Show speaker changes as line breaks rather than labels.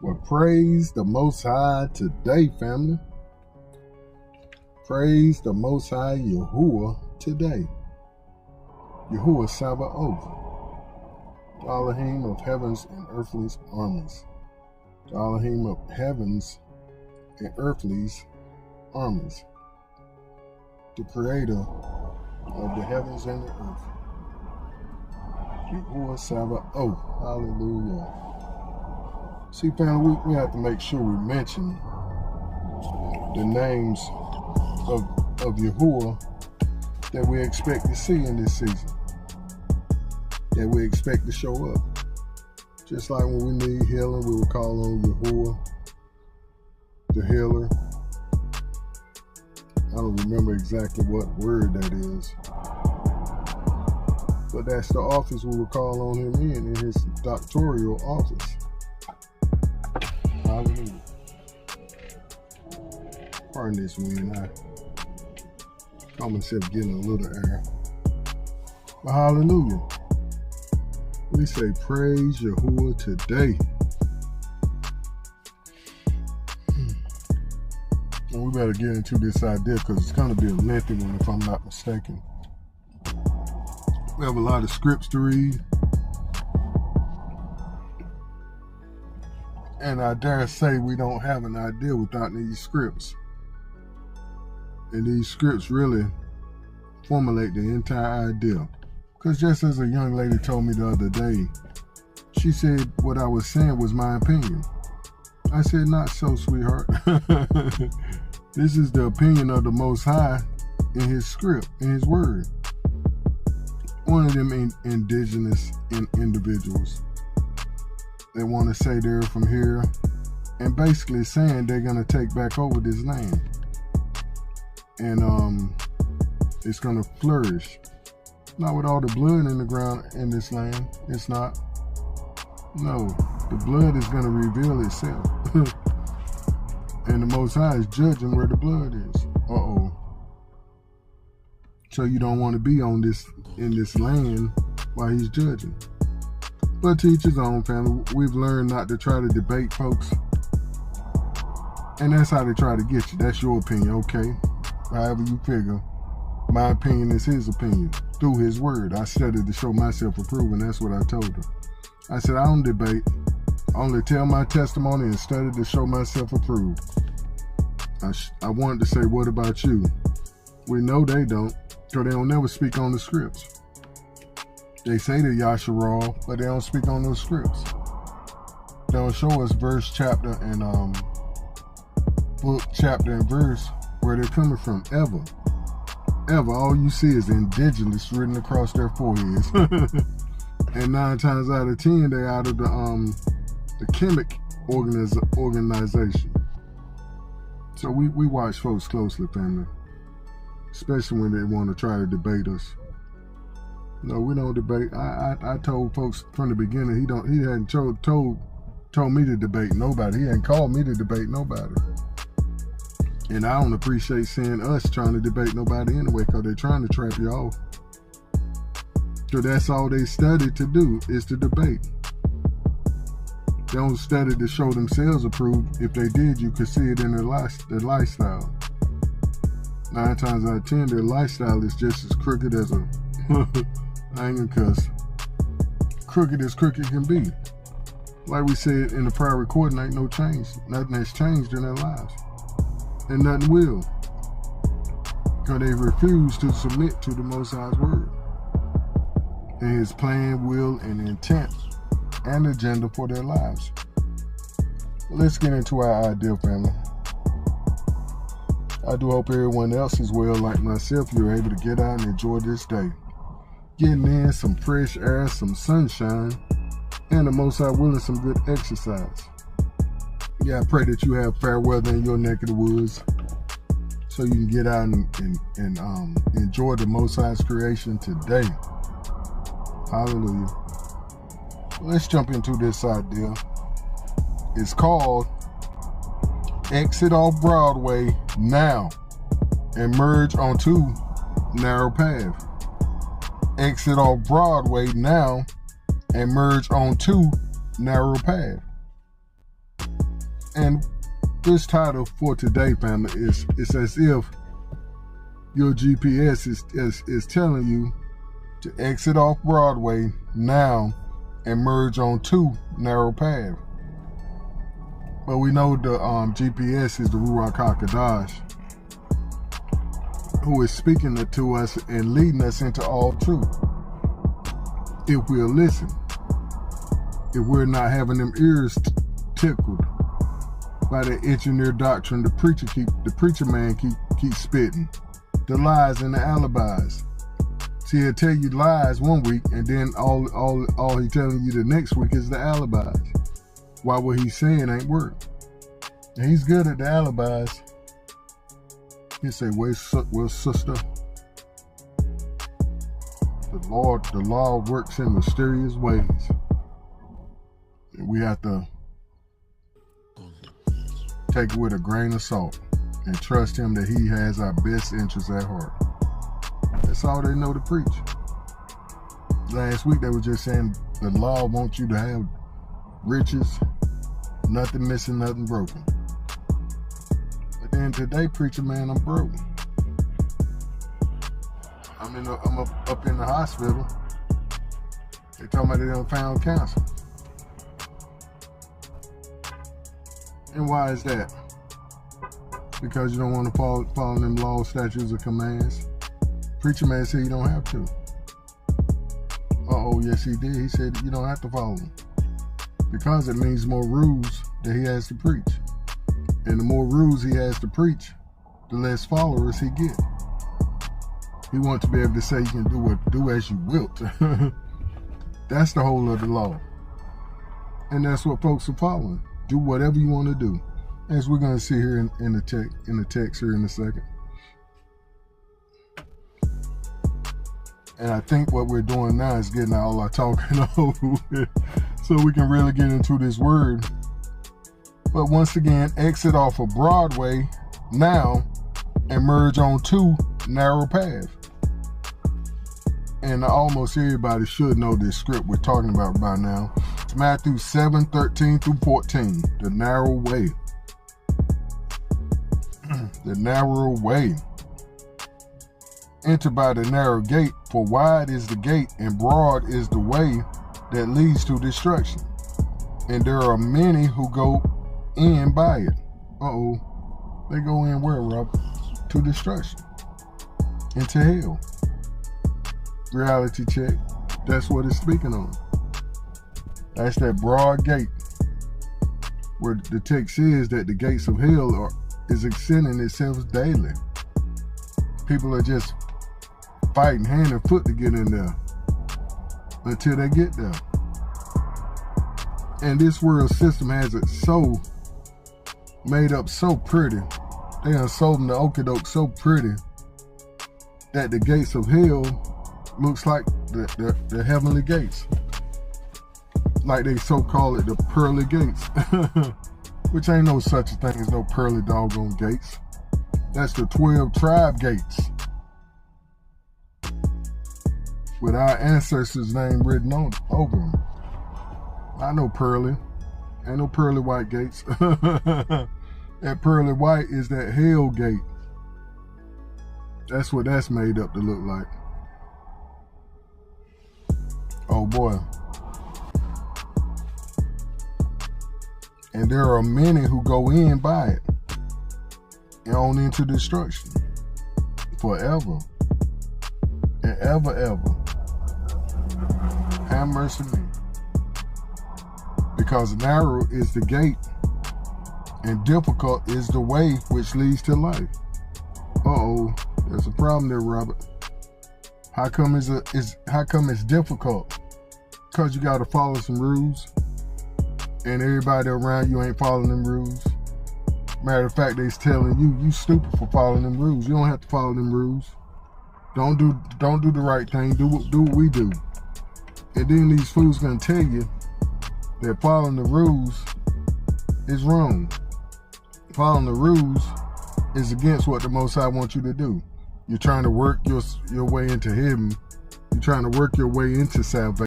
Well, praise the Most High today, family. Praise the Most High Yahuwah today. Yahuwah Sabaoth, Elohim of heavens and earthly armies. Elohim of heavens and earthly armies. The creator of the heavens and the earth. Yahuwah Sabaoth. Hallelujah. See, family, we have to make sure we mention the names of Yahuwah that we expect to see in this season, that we expect to show up. Just like when we need healing, we will call on Yahuwah, the healer. I don't remember exactly what word that is, but that's the office we will call on him in his doctoral office. Hallelujah. Pardon this wind. I call myself getting a little air. But hallelujah. We say praise Yahuwah today. And we better get into this idea because it's going to be a lengthy one if I'm not mistaken. We have a lot of scripts to read. And I dare say we don't have an idea without these scripts. And these scripts really formulate the entire idea. Because just as a young lady told me the other day, she said what I was saying was my opinion. I said, not so, sweetheart. This is the opinion of the Most High in his script, in his word. One of them indigenous individuals. They want to say they're from here and basically saying they're going to take back over this land. And it's going to flourish. Not with all the blood in the ground in this land. It's not. No, the blood is going to reveal itself. And the Most High is judging where the blood is. Uh-oh. So you don't want to be in this land while he's judging. But to each his own, family. We've learned not to try to debate folks. And that's how they try to get you. That's your opinion, okay? However you figure. My opinion is his opinion. Through his word. I studied to show myself approved, and that's what I told her. I said, I don't debate. I only tell my testimony and study to show myself approved. I wanted to say, what about you? We know they don't, because they don't never speak on the scripts. They say they're Yasharal, but they don't speak on those scripts. They don't show us verse, chapter, and book, chapter, and verse where they're coming from, ever. Ever. All you see is indigenous written across their foreheads. And 9 times out of 10, they're out of the Kemet organization. So we watch folks closely, family. Especially when they want to try to debate us. No, we don't debate. I told folks from the beginning he hadn't told me to debate nobody. He hadn't called me to debate nobody. And I don't appreciate seeing us trying to debate nobody anyway, because they're trying to trap you off. So that's all they study to do, is to debate. They don't study to show themselves approved. If they did, you could see it in their lifestyle. 9 times out of 10, their lifestyle is just as crooked as a... I ain't gonna cuss. Crooked as crooked can be. Like we said in the prior recording, ain't no change. Nothing has changed in their lives. And nothing will. Because they refuse to submit to the Most High's word. And his plan, will, and intent, and agenda for their lives. Let's get into our ideal, family. I do hope everyone else is well, like myself. You're able to get out and enjoy this day. Getting in some fresh air, some sunshine, and the Most High willing, some good exercise. Yeah, I pray that you have fair weather in your neck of the woods, so you can get out and enjoy the Most High's creation today. Hallelujah. Let's jump into this idea. It's called Exit Off BroadWay Now and Merge Onto Narrow Path. Exit off BroadWay now and merge onto narrow path. And this title for today, family, is it's as if your GPS is telling you to exit off Broadway now and merge on 2 narrow paths. But we know the GPS is the Ruach HaKodesh, who is speaking to us and leading us into all truth. If we'll listen, if we're not having them ears tickled by the engineer doctrine the preacher man keep spitting, the lies and the alibis. See, he'll tell you lies one week, and then all he telling you the next week is the alibis. Why what he's saying ain't work. And he's good at the alibis. He say, well, sister, the law works in mysterious ways. And we have to take it with a grain of salt and trust him that he has our best interests at heart. That's all they know to preach. Last week they were just saying the law wants you to have riches, nothing missing, nothing broken. But then today, preacher man, I'm broke. I'm up in the hospital. They talking about they done found cancer. And why is that? Because you don't want to follow them laws, statutes, or commands. Preacher man said you don't have to. Yes he did. He said you don't have to follow them. Because it means more rules that he has to preach. And the more rules he has to preach, the less followers he get. He wants to be able to say you can do as you wilt. That's the whole of the law. And that's what folks are following. Do whatever you want to do. As we're going to see here in the text here in a second. And I think what we're doing now is getting all our talking over with, so we can really get into this word. But once again, exit off of Broadway now and merge on 2 narrow paths. And almost everybody should know this script we're talking about by now. It's Matthew 7:13-14, the narrow way. The narrow way. Enter by the narrow gate, for wide is the gate and broad is the way that leads to destruction. And there are many who go in by it. They go in where, Rob? To destruction. Into hell. Reality check. That's what it's speaking on. That's that broad gate. Where the text says that the gates of hell is extending itself daily. People are just fighting hand and foot to get in there until they get there. And this world system has it so made up so pretty. They are sold the okie-doke so pretty that the gates of hell looks like the heavenly gates. Like they so call it the pearly gates. Which ain't no such a thing as no pearly doggone gates. That's the 12 tribe gates. With our ancestors' name written over them. I know pearly. Ain't no pearly white gates. That pearly white is that hell gate. That's what that's made up to look like. Oh boy. And there are many who go in by it and on into destruction forever and ever. Have mercy on me. Because narrow is the gate and difficult is the way which leads to life. There's a problem there, Robert. How come it's difficult? Because you got to follow some rules, and everybody around you ain't following them rules. Matter of fact, they's telling you stupid for following them rules. You don't have to follow them rules. Don't do the right thing. Do what we do. And then these fools gonna tell you that following the rules is wrong. Following the rules is against what the Most High wants you to do. You're trying to work your way into heaven. You're trying to work your way into salvation.